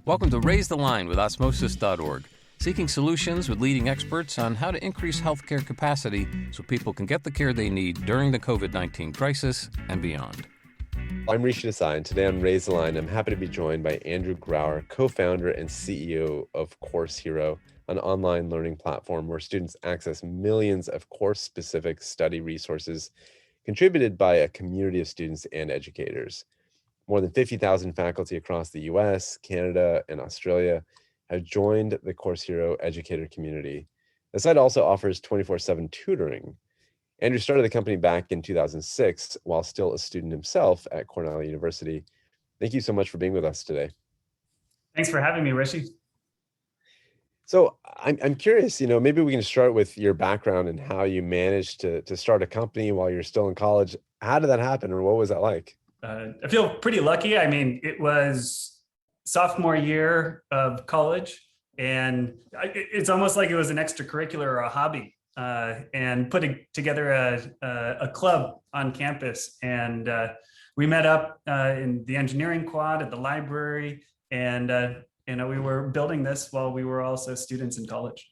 Welcome to Raise the Line with Osmosis.org, seeking solutions with leading experts on how to increase healthcare capacity so people can get the care they need during the COVID-19 crisis and beyond. I'm Rishi Desai, and today on Raise the Line, I'm happy to be joined by Andrew Grauer, co-founder and CEO of Course Hero, an online learning platform where students access millions of course-specific study resources contributed by a community of students and educators. More than 50,000 faculty across the US, Canada, and Australia have joined the Course Hero educator community. The site also offers 24/7 tutoring. Andrew started the company back in 2006 while still a student himself at Cornell University. Thank you so much for being with us today. Thanks for having me, Rishi. So I'm curious, maybe we can start with your background and how you managed to start a company while you're still in college. How did that happen, or what was that like? I feel pretty lucky. I mean, it was sophomore year of college, and it's almost like it was an extracurricular or a hobby, and putting together a club on campus. And we met up in the engineering quad at the library, and we were building this while we were also students in college.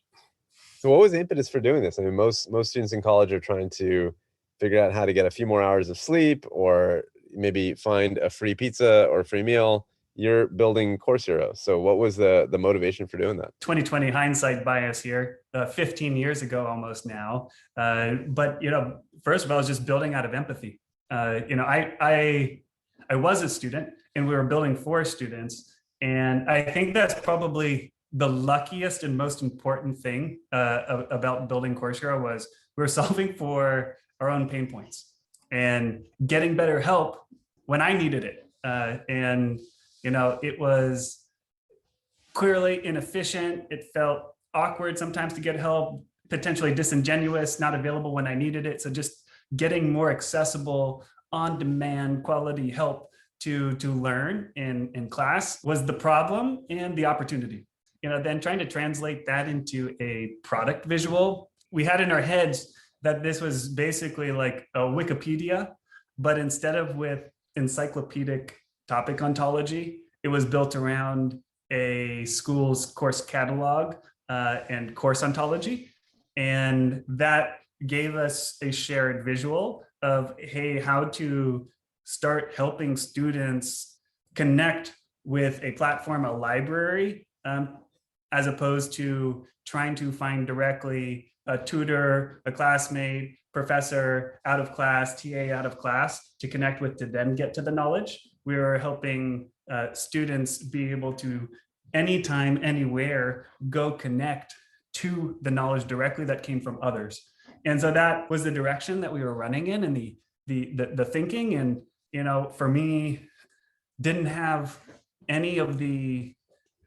So what was the impetus for doing this? I mean, most students in college are trying to figure out how to get a few more hours of sleep, or maybe find a free pizza or a free meal. You're building Course Hero. So what was the motivation for doing that? 2020 hindsight bias here, 15 years ago almost now. But first of all, I was just building out of empathy. I was a student, and we were building for students. And I think that's probably the luckiest and most important thing about building Course Hero was we were solving for our own pain points and getting better help when I needed it. It was clearly inefficient. It felt awkward sometimes to get help, potentially disingenuous, not available when I needed it. So just getting more accessible, on-demand quality help to learn in class was the problem and the opportunity. Then trying to translate that into a product visual. We had in our heads that this was basically like a Wikipedia, but instead of with encyclopedic topic ontology, it was built around a school's course catalog and course ontology. And that gave us a shared visual of, hey, how to start helping students connect with a platform, a library, as opposed to trying to find directly a tutor, a classmate, professor out of class, TA out of class to connect with to then get to the knowledge. We were helping students be able to anytime, anywhere, go connect to the knowledge directly that came from others. And so that was the direction that we were running in, and the thinking. And, for me, didn't have any of the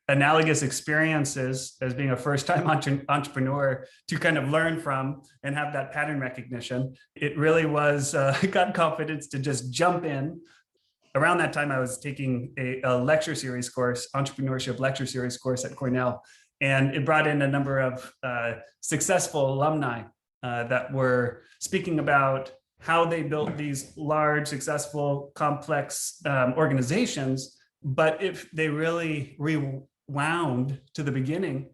analogous experiences as being a first-time entrepreneur to kind of learn from and have that pattern recognition. It really was got confidence to just jump in. Around that time, I was taking a lecture series course, entrepreneurship lecture series course at Cornell, and it brought in a number of successful alumni that were speaking about how they built these large, successful, complex organizations. But if they really rewound to the beginning,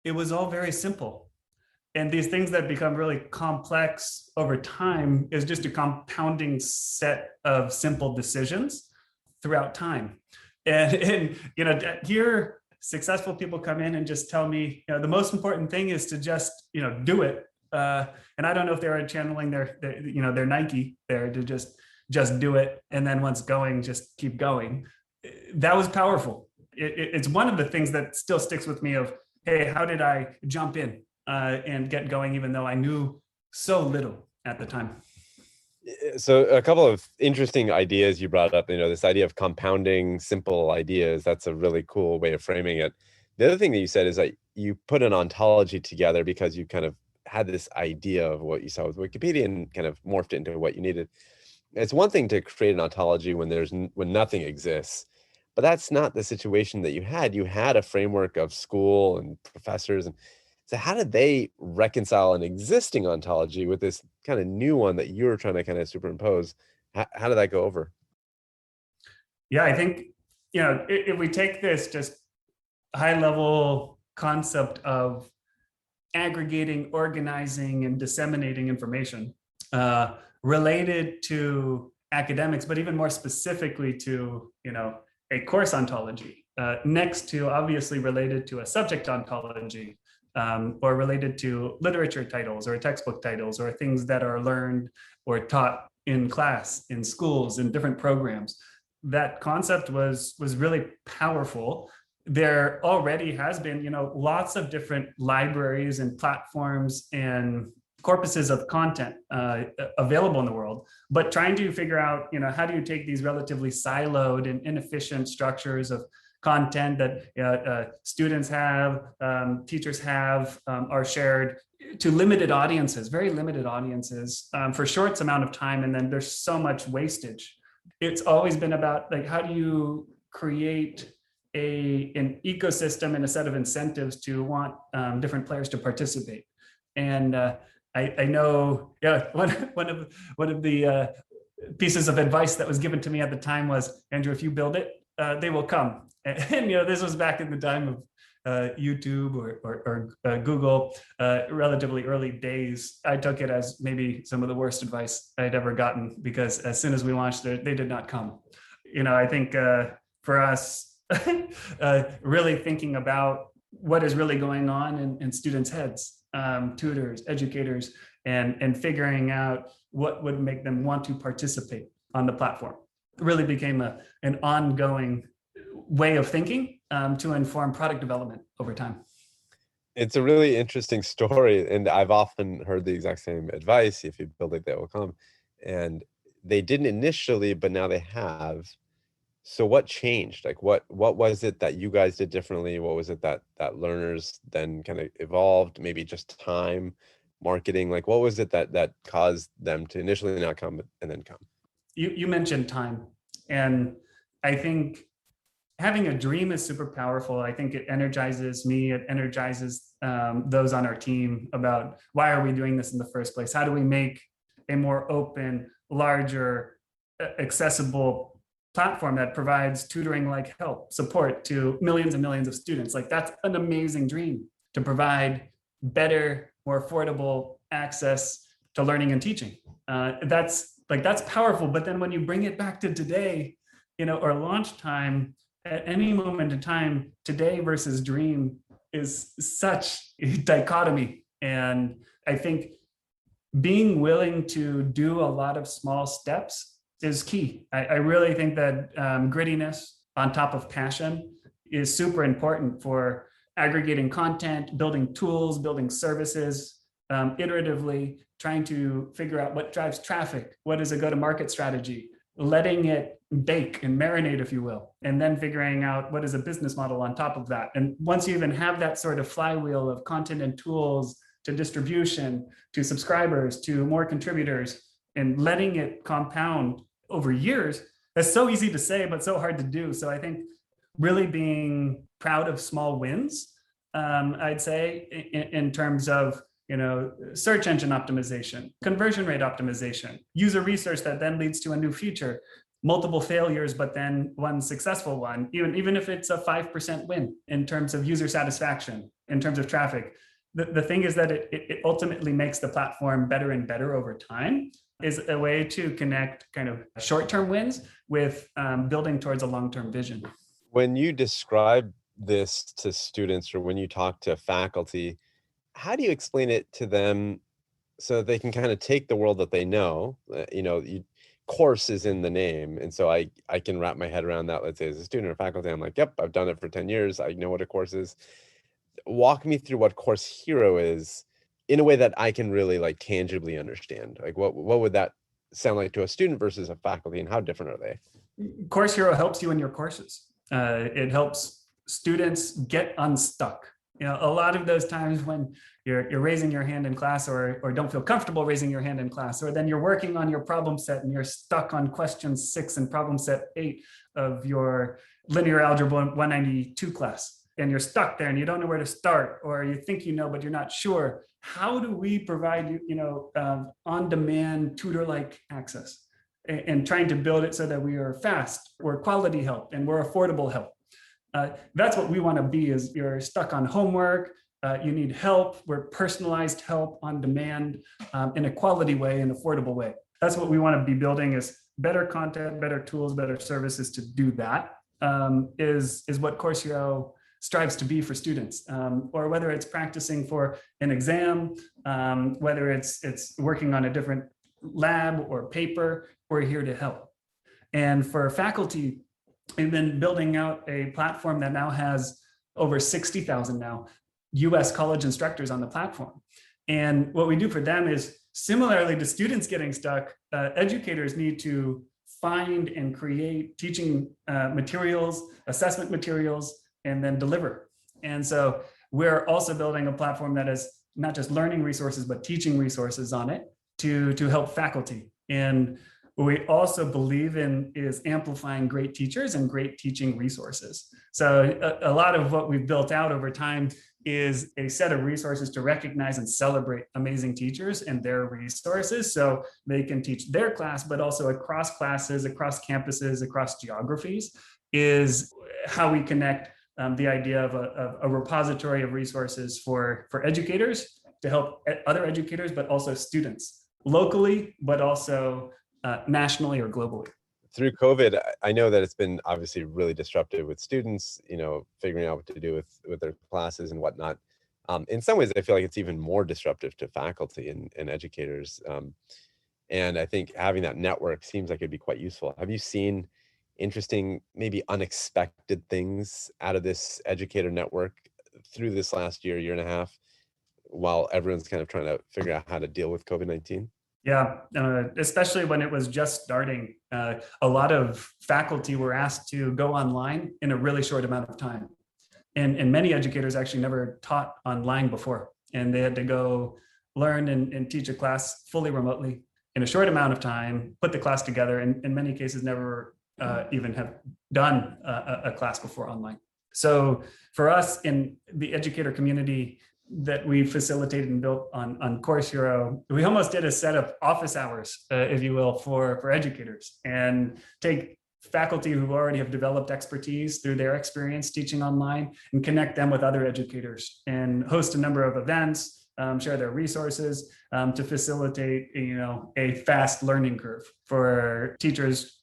it was all very simple. And these things that become really complex over time is just a compounding set of simple decisions throughout time. And here, successful people come in and just tell me, the most important thing is to just, do it. And I don't know if they were channeling their Nike there to just do it. And then once going, just keep going. That was powerful. It's one of the things that still sticks with me of, hey, how did I jump in and get going, even though I knew so little at the time? So a couple of interesting ideas you brought up, this idea of compounding simple ideas. That's a really cool way of framing it. The other thing that you said is that you put an ontology together because you kind of had this idea of what you saw with Wikipedia and kind of morphed it into what you needed. It's one thing to create an ontology when nothing exists, but that's not the situation that you had. You had a framework of school and professors. And so how did they reconcile an existing ontology with this kind of new one that you were trying to kind of superimpose? How did that go over? Yeah, I think, if we take this just high level concept of aggregating, organizing, and disseminating information related to academics, but even more specifically to, a course ontology, next to obviously related to a subject ontology, or related to literature titles or textbook titles or things that are learned or taught in class, in schools, in different programs. That concept was really powerful. There already has been, lots of different libraries and platforms and corpuses of content available in the world, but trying to figure out, how do you take these relatively siloed and inefficient structures of content that students have, teachers have, are shared to limited audiences, very limited audiences, for short amount of time, and then there's so much wastage. It's always been about, like, how do you create an ecosystem and a set of incentives to want different players to participate. And I know, one of the pieces of advice that was given to me at the time was, Andrew, if you build it, they will come. And this was back in the time of YouTube or Google, relatively early days. I took it as maybe some of the worst advice I'd ever gotten, because as soon as we launched, they did not come. I think for us, really thinking about what is really going on in students' heads, tutors, educators, and figuring out what would make them want to participate on the platform. It really became an ongoing way of thinking to inform product development over time. It's a really interesting story, and I've often heard the exact same advice: if you build it, they will come. And they didn't initially, but now they have. So what changed? Like, what was it that you guys did differently? What was it that learners then kind of evolved? Maybe just time, marketing. Like, what was it that caused them to initially not come and then come? You mentioned time, and I think having a dream is super powerful. I think it energizes me. It energizes those on our team about, why are we doing this in the first place? How do we make a more open, larger, accessible platform that provides tutoring-like help, support to millions and millions of students? Like, that's an amazing dream, to provide better, more affordable access to learning and teaching. That's powerful. But then when you bring it back to today, or launch time, at any moment in time, today versus dream is such a dichotomy. And I think being willing to do a lot of small steps is key. I really think that grittiness on top of passion is super important for aggregating content, building tools, building services, iteratively trying to figure out what drives traffic, what is a go-to-market strategy, letting it bake and marinate, if you will, and then figuring out what is a business model on top of that. And once you even have that sort of flywheel of content and tools to distribution, to subscribers, to more contributors, and letting it compound over years, that's so easy to say, but so hard to do. So I think really being proud of small wins, I'd say, in terms of, search engine optimization, conversion rate optimization, user research that then leads to a new feature, multiple failures, but then one successful one, even if it's a 5% win in terms of user satisfaction, in terms of traffic. The thing is that it ultimately makes the platform better and better over time, is a way to connect kind of short-term wins with building towards a long-term vision. When you describe this to students, or when you talk to faculty, how do you explain it to them so that they can kind of take the world that they know? Course is in the name. And so I can wrap my head around that. Let's say as a student or faculty, I'm like, yep, I've done it for 10 years. I know what a course is. Walk me through what Course Hero is in a way that I can really tangibly understand. Like, what would that sound like to a student versus a faculty, and how different are they? Course Hero helps you in your courses. It helps students get unstuck. A lot of those times when you're raising your hand in class, or don't feel comfortable raising your hand in class, or then you're working on your problem set and you're stuck on question 6 and problem set 8 of your linear algebra 192 class, and you're stuck there and you don't know where to start, or you think but you're not sure. How do we provide on-demand tutor-like access, and trying to build it so that we are fast, we're quality help, and we're affordable help? That's what we want to be. Is you're stuck on homework, you need help, we're personalized help on demand, in a quality way, an affordable way. That's what we want to be building, is better content, better tools, better services to do that. Is what Course Hero strives to be for students, or whether it's practicing for an exam, whether it's working on a different lab or paper, we're here to help. And for faculty, we've been building out a platform that now has over 60,000 now US college instructors on the platform. And what we do for them is, similarly to students getting stuck, educators need to find and create teaching materials, assessment materials, and then deliver. And so we're also building a platform that is not just learning resources, but teaching resources on it to help faculty. And what we also believe in is amplifying great teachers and great teaching resources. So a lot of what we've built out over time is a set of resources to recognize and celebrate amazing teachers and their resources, so they can teach their class, but also across classes, across campuses, across geographies, is how we connect the idea of a repository of resources for educators to help other educators, but also students locally, but also nationally or globally. Through COVID, I know that it's been obviously really disruptive with students, figuring out what to do with their classes and whatnot. In some ways, I feel like it's even more disruptive to faculty and educators. And I think having that network seems like it'd be quite useful. Have you seen interesting, maybe unexpected things out of this educator network through this last year and a half, while everyone's kind of trying to figure out how to deal with COVID-19? Yeah, especially when it was just starting. A lot of faculty were asked to go online in a really short amount of time. And many educators actually never taught online before. And they had to go learn and teach a class fully remotely in a short amount of time, put the class together, and in many cases never even have done a class before online. So for us in the educator community that we facilitated and built on Course Hero, we almost did a set of office hours, if you will, for educators, and take faculty who already have developed expertise through their experience teaching online and connect them with other educators, and host a number of events, share their resources to facilitate a fast learning curve for teachers,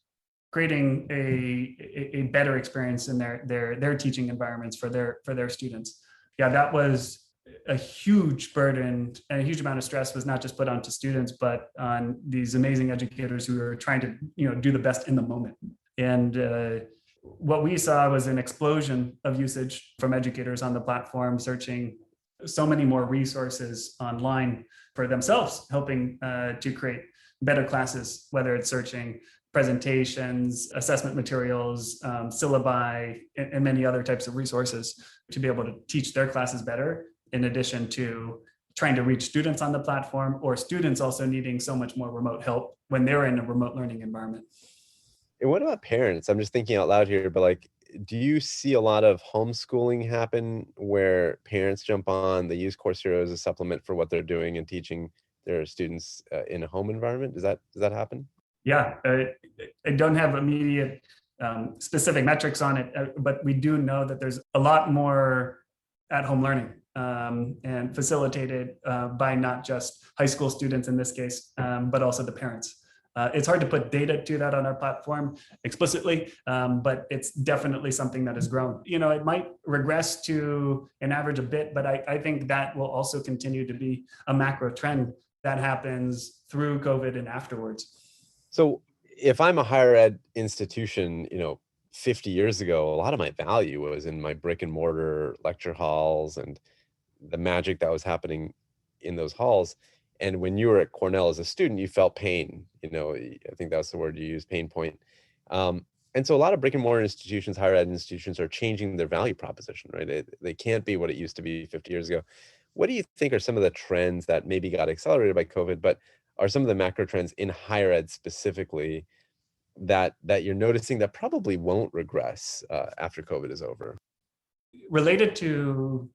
creating a better experience in their teaching environments for their students. Yeah, that was a huge burden, and a huge amount of stress was not just put onto students, but on these amazing educators who are trying to do the best in the moment. And what we saw was an explosion of usage from educators on the platform, searching so many more resources online for themselves, helping to create better classes, whether it's searching presentations, assessment materials, syllabi, and many other types of resources to be able to teach their classes better, in addition to trying to reach students on the platform, or students also needing so much more remote help when they're in a remote learning environment. And what about parents? I'm just thinking out loud here, but do you see a lot of homeschooling happen where parents jump on, they use Course Hero as a supplement for what they're doing and teaching their students in a home environment? Does that happen? Yeah, I don't have immediate specific metrics on it, but we do know that there's a lot more at-home learning and facilitated by not just high school students in this case, but also the parents. It's hard to put data to that on our platform explicitly, but it's definitely something that has grown. It might regress to an average a bit, but I think that will also continue to be a macro trend that happens through COVID and afterwards. So if I'm a higher ed institution, 50 years ago, a lot of my value was in my brick and mortar lecture halls and the magic that was happening in those halls. And when you were at Cornell as a student, you felt pain. I think that's the word you used, pain point. And so a lot of brick and mortar institutions, higher ed institutions, are changing their value proposition, right? They can't be what it used to be 50 years ago. What do you think are some of the trends that maybe got accelerated by COVID, but are some of the macro trends in higher ed specifically that you're noticing that probably won't regress after COVID is over? Related to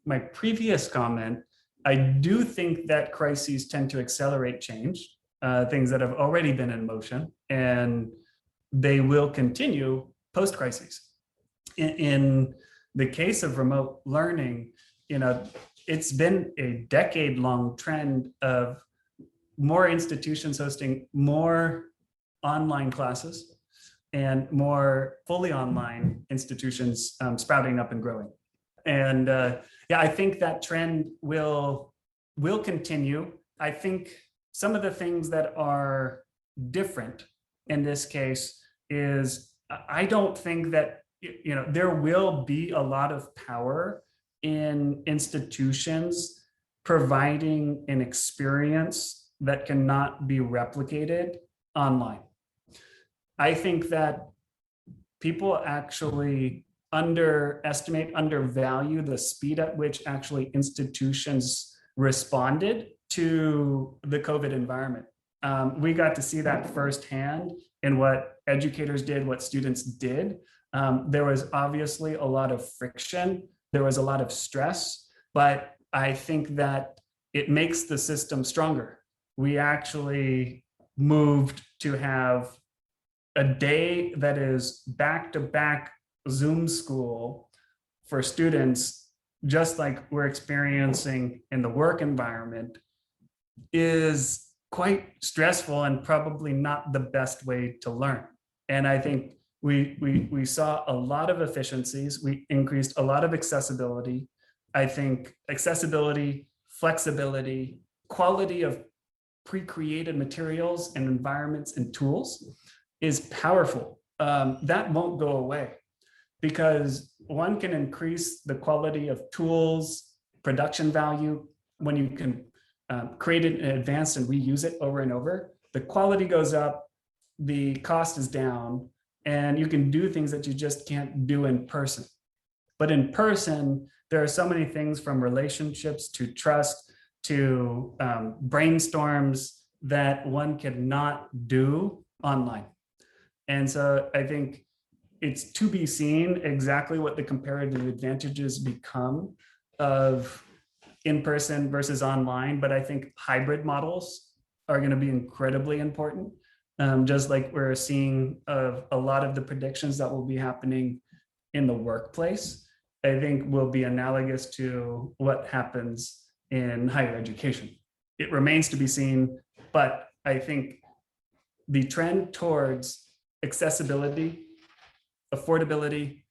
my previous comment, I do think that crises tend to accelerate change, things that have already been in motion, and they will continue post-crises. In the case of remote learning, it's been a decade-long trend of more institutions hosting more online classes and more fully online institutions sprouting up and growing. And I think that trend will continue. I think some of the things that are different in this case is I don't think that there will be a lot of power in institutions providing an experience that cannot be replicated online. I think that people actually undervalue the speed at which actually institutions responded to the COVID environment. We got to see that firsthand in what educators did, what students did. There was obviously a lot of friction. There was a lot of stress, but I think that it makes the system stronger. We actually moved to have a day that is back-to-back Zoom school for students, just like we're experiencing in the work environment, is quite stressful and probably not the best way to learn. And I think we saw a lot of efficiencies. We increased a lot of accessibility. I think accessibility, flexibility, quality of pre-created materials and environments and tools is powerful. That won't go away because one can increase the quality of tools, production value, when you can create it in advance and reuse it over and over. The quality goes up, the cost is down, and you can do things that you just can't do in person. But in person, there are so many things from relationships to trust to brainstorms that one cannot do online. And so I think it's to be seen exactly what the comparative advantages become of in-person versus online, but I think hybrid models are going to be incredibly important. Just like we're seeing of a lot of the predictions that will be happening in the workplace, I think will be analogous to what happens in higher education. It remains to be seen, but I think the trend towards accessibility, affordability,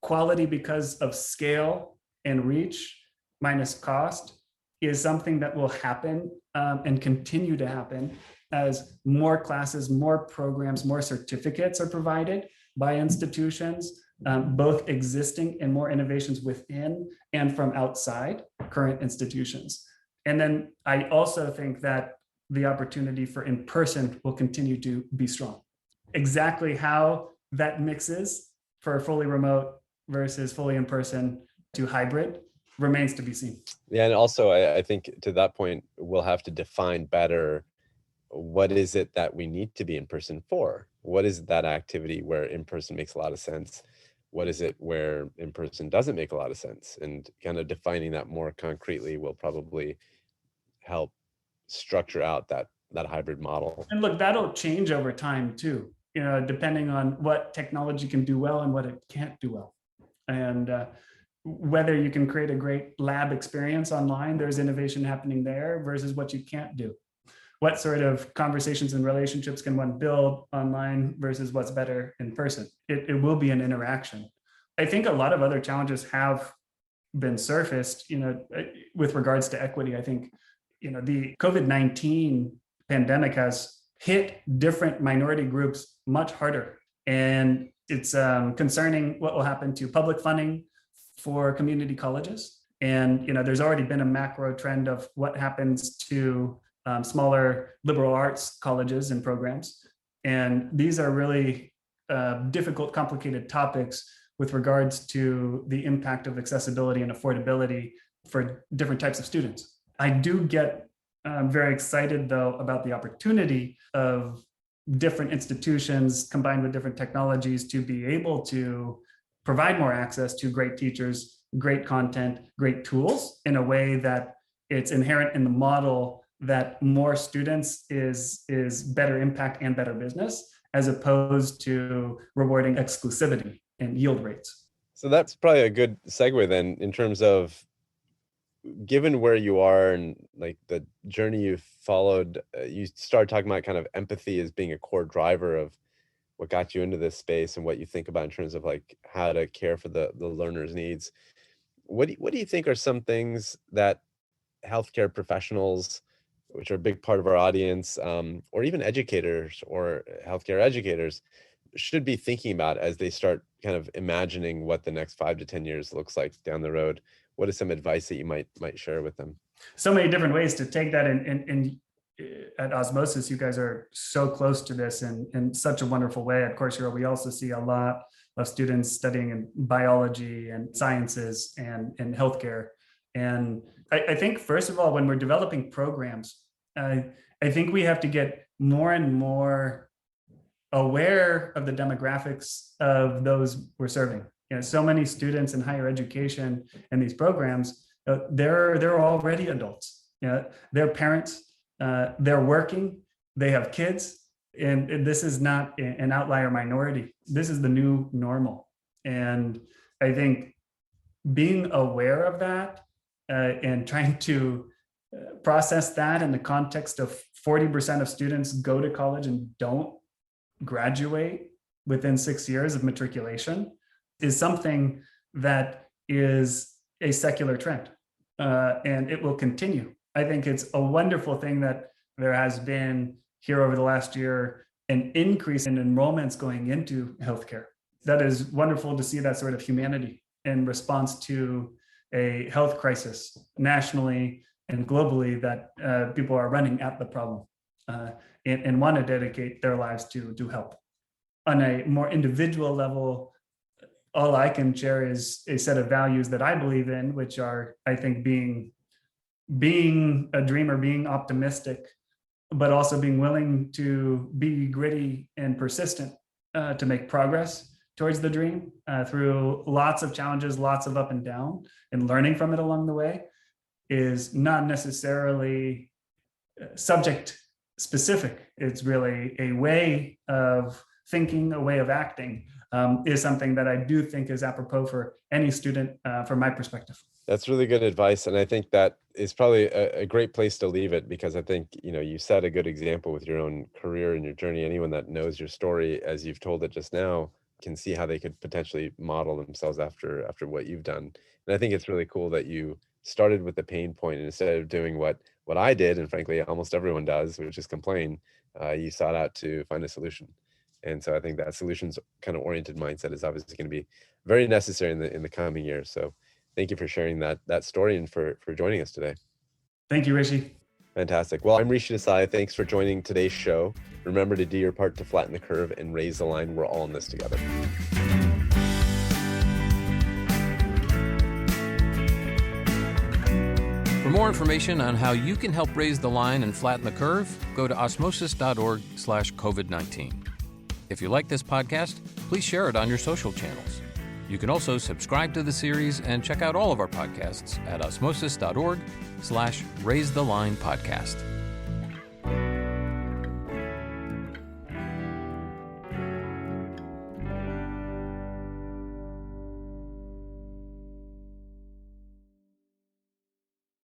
quality because of scale and reach minus cost is something that will happen and continue to happen as more classes, more programs, more certificates are provided by institutions, both existing and more innovations within and from outside current institutions. And then I also think that the opportunity for in-person will continue to be strong. Exactly how that mixes for fully remote versus fully in-person to hybrid remains to be seen. Yeah, and also I think to that point, we'll have to define better what is it that we need to be in person for? What is that activity where in person makes a lot of sense? What is it where in person doesn't make a lot of sense? And kind of defining that more concretely will probably help structure out that hybrid model. And look, that'll change over time too, depending on what technology can do well and what it can't do well. And whether you can create a great lab experience online, there's innovation happening there versus what you can't do. What sort of conversations and relationships can one build online versus what's better in person? It will be an interaction. I think a lot of other challenges have been surfaced, with regards to equity. I think, the COVID-19 pandemic has hit different minority groups much harder. And it's concerning what will happen to public funding for community colleges. And, there's already been a macro trend of what happens to smaller liberal arts colleges and programs. And these are really difficult, complicated topics with regards to the impact of accessibility and affordability for different types of students. I do get very excited, though, about the opportunity of different institutions combined with different technologies to be able to provide more access to great teachers, great content, great tools in a way that it's inherent in the model that more students is better impact and better business, as opposed to rewarding exclusivity and yield rates. So that's probably a good segue then in terms of given where you are and like the journey you've followed, you started talking about kind of empathy as being a core driver of what got you into this space and what you think about in terms of like how to care for the learner's needs. What do you think are some things that healthcare professionals, which are a big part of our audience, or even educators or healthcare educators, should be thinking about as they start kind of imagining what the next 5 to 10 years looks like down the road? What is some advice that you might share with them? So many different ways to take that, and at Osmosis, you guys are so close to this in such a wonderful way. At Course Hero, we also see a lot of students studying in biology and sciences and healthcare. And I think, first of all, when we're developing programs, I think we have to get more and more aware of the demographics of those we're serving. So many students in higher education and these programs, they're already adults. They're parents, they're working, they have kids, and this is not an outlier minority. This is the new normal. And I think being aware of that and trying to process that in the context of 40% of students go to college and don't graduate within 6 years of matriculation is something that is a secular trend, and it will continue. I think it's a wonderful thing that there has been here over the last year an increase in enrollments going into healthcare. That is wonderful to see that sort of humanity in response to a health crisis nationally and globally that people are running at the problem and want to dedicate their lives to help. On a more individual level, all I can share is a set of values that I believe in, which are, I think, being a dreamer, being optimistic, but also being willing to be gritty and persistent to make progress towards the dream through lots of challenges, lots of up and down, and learning from it along the way is not necessarily subject specific. It's really a way of thinking, a way of acting, is something that I do think is apropos for any student from my perspective. That's really good advice. And I think that is probably a great place to leave it, because I think, you set a good example with your own career and your journey. Anyone that knows your story, as you've told it just now, can see how they could potentially model themselves after what you've done. And I think it's really cool that you started with the pain point, and instead of doing what I did, and frankly, almost everyone does, which is complain, you sought out to find a solution. And so I think that solutions kind of oriented mindset is obviously going to be very necessary in the coming years. So thank you for sharing that story and for joining us today. Thank you, Rishi. Fantastic. Well, I'm Rishi Desai. Thanks for joining today's show. Remember to do your part to flatten the curve and raise the line. We're all in this together. For more information on how you can help raise the line and flatten the curve, go to osmosis.org/COVID-19. If you like this podcast, please share it on your social channels. You can also subscribe to the series and check out all of our podcasts at osmosis.org/raisethelinepodcast.